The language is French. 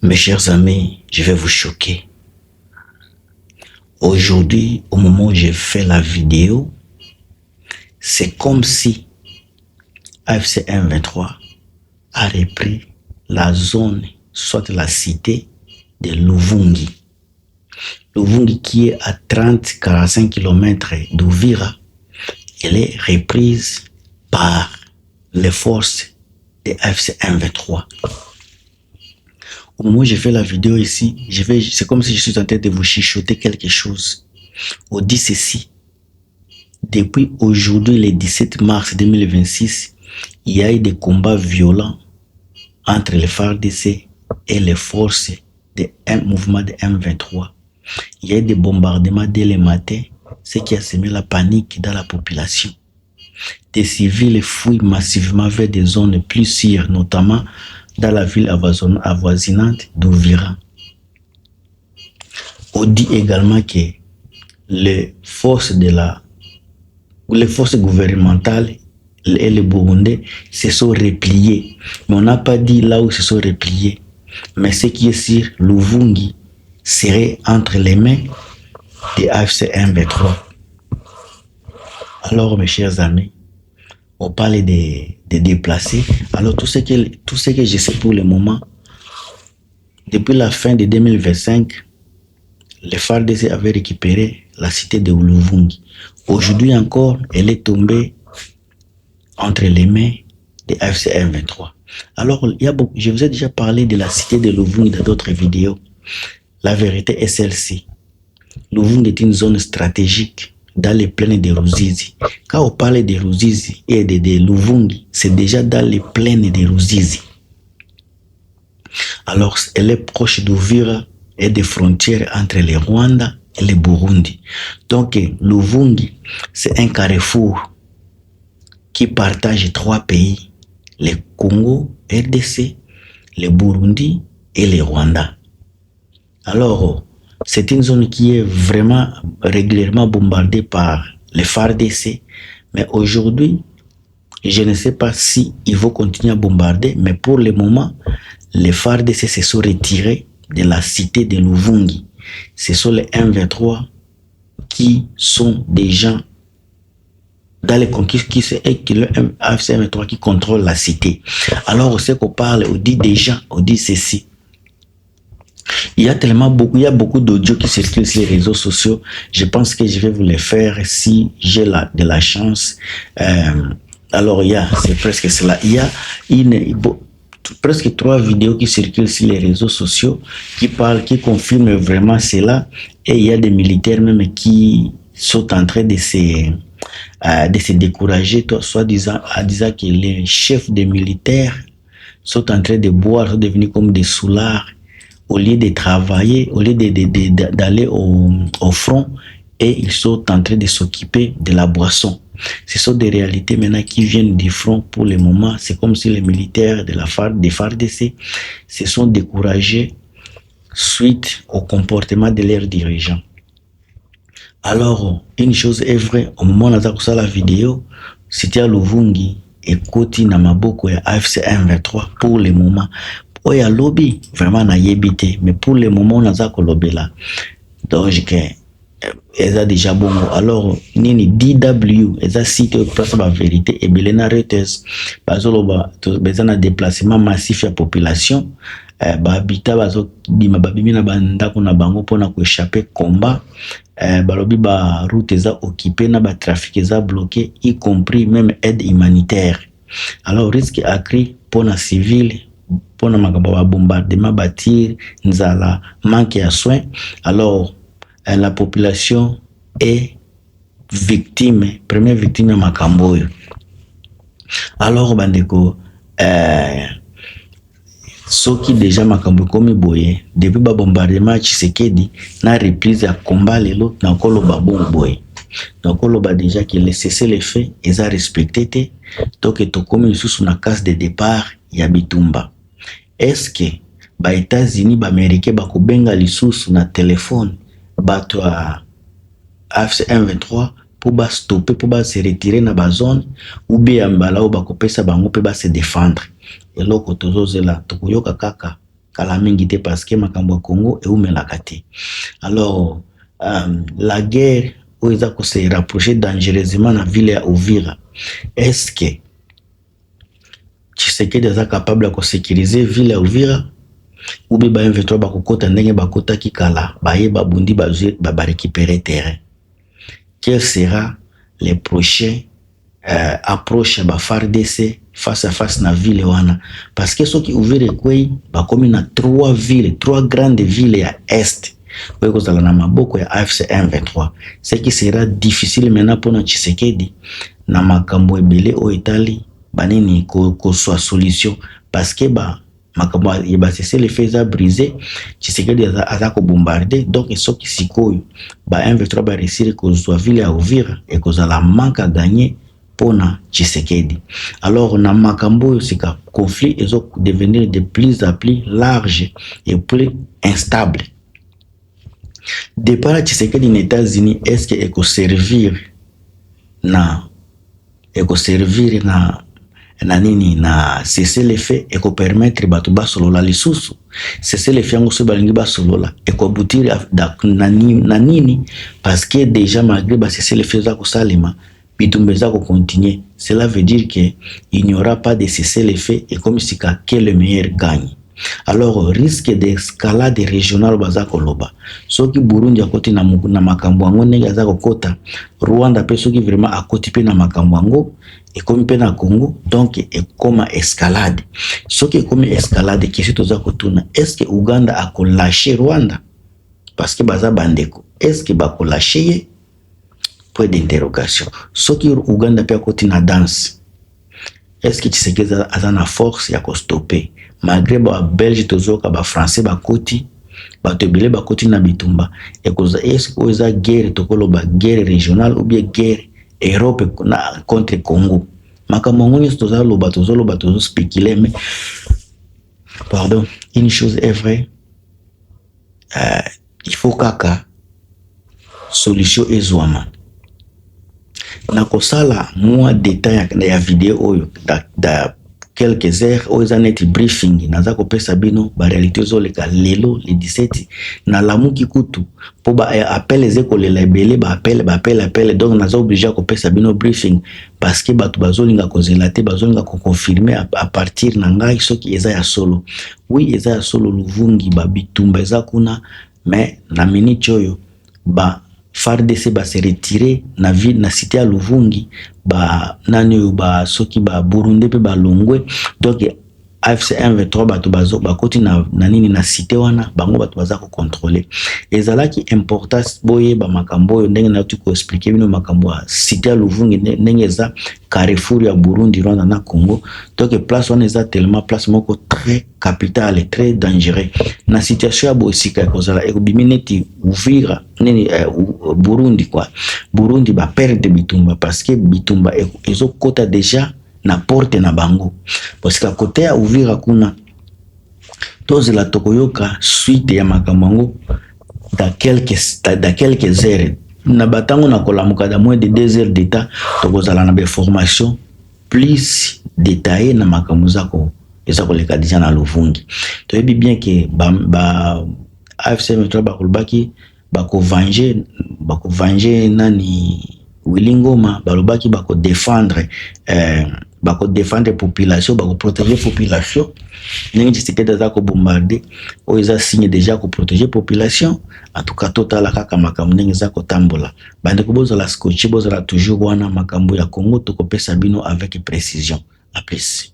Mes chers amis, je vais vous choquer. Aujourd'hui, au moment où j'ai fait la vidéo, c'est comme si AFC M23 a repris la zone, soit la cité de Luvungi. Luvungi qui est à 30-45 km d'Uvira, elle est reprise par les forces de AFC M23. Au moment où j'ai fait la vidéo ici, c'est comme si je suis en train de vous chuchoter quelque chose. On dit ceci. Depuis aujourd'hui, le 17 mars 2026, il y a eu des combats violents entre les FARDC et les forces du mouvement de M23. Il y a eu des bombardements dès le matin, ce qui a semé la panique dans la population. Des civils fuient massivement vers des zones plus sûres, notamment dans la ville avoisinante d'Uvira. On dit également que les forces gouvernementales et les Burundais se sont repliés. Mais on n'a pas dit là où ils se sont repliés. Mais ce qui est sûr, Luvungi serait entre les mains des AFC M23. Alors, mes chers amis, on parle des déplacés. Alors, tout ce que je sais pour le moment, depuis la fin de 2025, les FARDC avaient récupéré la cité de Luvungi. Aujourd'hui encore, elle est tombée entre les mains des AFC M23. Alors, je vous ai déjà parlé de la cité de Luvungi dans d'autres vidéos. La vérité est celle-ci. Luvungi est une zone stratégique dans les plaines de Ruzizi. Quand on parle de Ruzizi et de Luvungi, c'est déjà dans les plaines de Ruzizi. Alors, elle est proche d'Uvira et des frontières entre le Rwanda et le Burundi. Donc, Luvungi, c'est un carrefour qui partage trois pays, le Congo, RDC, le Burundi et le Rwanda. Alors, c'est une zone qui est vraiment régulièrement bombardée par les FARDC, mais aujourd'hui, je ne sais pas si ils vont continuer à bombarder, mais pour le moment, les FARDC se sont retirés de la cité de Luvungi. Ce sont les M23 qui sont des gens dans les conquêtes qui le AFC M23 qui contrôle la cité. Alors, on sait qu'on parle, on dit des gens, on dit ceci. Il y a beaucoup d'audio qui circulent sur les réseaux sociaux. Je pense que je vais vous les faire si j'ai de la chance. Alors, c'est presque cela. Il y a presque 3 vidéos qui circulent sur les réseaux sociaux qui confirment vraiment cela. Et il y a des militaires même qui sont en train de se décourager, soit disant que les chefs des militaires sont en train de boire, sont devenus comme des soulards. Au lieu de travailler, au lieu d'aller au front, et ils sont en train de s'occuper de la boisson. Ce sont des réalités maintenant qui viennent du front pour le moment. C'est comme si les militaires des FARDC se sont découragés suite au comportement de leurs dirigeants. Alors, une chose est vraie, au moment où on a fait la vidéo, c'était à Luvungi et Koti Namaboko et AFC M23 pour le moment. Il y a lobby vraiment na yébité, mais pour le moment on a ça lobby là. Donc ils a déjà bon. Alors nini DW ils a cité place la vérité et Belena Reuters parce que besoin de déplacement massif de la population habitat bazo bima babimi na banda kuna bango pona ko échapper combat balobi ba route eza occupée na ba trafic eza bloqué y compris même aide humanitaire. Alors risque accru pona civil pona makambo ba bombardement batir nzala manque à soins. Alors la population est première victime ya makambo oyo. Alors bandeko soki déjà makambo komi boye depuis ba bombardement Tshisekedi na reprise ya combat lelo na koloba bon boye. Donc koloba déjà que le cessez-le-feu ils a respecté te donc to komi sous na case de départ ya bitumba. Est-ce que ba États-Unis ba Américains ba ko benga lisusu na téléphone bato a AFC M23 pour ba stopper pour ba se retirer na ba zone ou bien mbala ou ba ko pesa bango pe ba se défendre. Et loko tozozela tokoyoka kaka kala mingi te parce que makambo ya Congo eumelaka te. Alors la guerre oyo eza ko se rapprocher dangereusement na ville ya Uvira, est-ce que Tshisekedi aza capable de sécuriser ville ya Uvira ou bien ba M23 bakokota ndenge bakotaki kala baye babundi ba récupérer terrain? Quel sera les prochains approche ba FARDC face à face na ville wana? Parce que soki Uvira kwei bakomi na 3 grandes villes ya est oyo kozala na maboko ya AFC M23, ce qui sera difficile maintenant pour Tshisekedi na makambo ebele o etali banini ko soit solution, parce que makambo ya cesser le feu brisé, Tshisekedi aza ko bombarder. Donc soki sikoyo ba M23 ba réussir ko soit ville ya Uvira et kozala manque à gagner pona Tshisekedi. Alors na makambo sika conflit ezo devenir de plus en plus large et plus instable. Départ Tshisekedi aux États-Unis, est-ce que eko servir na nini na cesser le feu eko permettre batu basolola lisusu? Cesser le feu ngo so balingi basolola eko aboutir na nini? Parce que déjà malgré ba cesser le feu za ko salima bitumba za ko continuer, cela veut dire que il n'y aura pas de cesser le feu et comme si que le meilleur gagne. Alors risque d'escalade régionale baza koloba soki Burundi akoti na makambo yango ndenge aza kokota, Rwanda pe soki vraiment akoti pe na makambo yango ekomi pe na Congo, donc ekoma escalade. Soki ekomi escalade, question toza kotuna, est-ce que Uganda akolâcher Rwanda parce que baza bandeko? Est-ce que bakolâcher ye? Point d'interrogation. Soki Uganda pe akoti na danse, est-ce que Tshisekedi aza na force ya ko stopper? Malgré ba Belge tozoka ba français ba koti ba tebele ba koti na bitumba, est-ce que oza guerre tokolo ba guerre régionale ou bien guerre Europe contre Congo? Makambo ngoni tozaloba tozo spéculer, mais pardon, une chose est vraie, il faut kaka solution ezwama. Na kosala moi détail ya vidéo oyo da quelques heures aux années briefing naza ko pesa bino ba réalité zoleka lelo le 17 na lamuki kutu po ba appel ezeko le labelé ba appel, donc naza obligé ko pesa bino briefing parce que batu bazolinga ko zelate bazolinga ko confirmer à partir na ngai soki eza ya solo. Oui, eza ya solo Luvungi ba bitumba eza kuna, mais na minute oyo ba FARDC ba se retirer na ville na cité ya Luvungi, ba nani ba soki ba Burundi pe ba Longwe, donc AFC M23 bato bazo bakoti na nini na cité wana bango bato baza ko contrôler. Ezalaki importance boye ba makambo yo ndenge na tu ko expliquer bino makambo ya cité ya Luvungi ndenge eza carrefour ya Burundi, Rwanda na Congo. Donc place wana eza tellement place moko très capitale, très dangereux. Na situation ya bosika kozala ekobimineti Uvira nini Burundi quoi. Burundi ba perdre bitumba parce que bitumba ezo kota déjà na porte na bango. Parce que côté ya Uvira kuna tozela tokoyoka suite ya makambo da quelques heures na batango na kolamuka da moins de 2 heures d'état tokozala na be formation plus détaillée na makambo zako ezako leka déjà na Luvungi. To yebi bien que ba AFC M23 bakolbaki bako venger nani Wilingoma balobaki bako défendre population, bako protéger population. Nengi Tshisekedi aza ko bombarder o eza signe déjà ko protéger population. En tout cas total kaka makambo ndenge za ko tambola bande ko bozala scotché bozala toujours wana makambo ya Congo to ko pesa bino avec précision. A plus.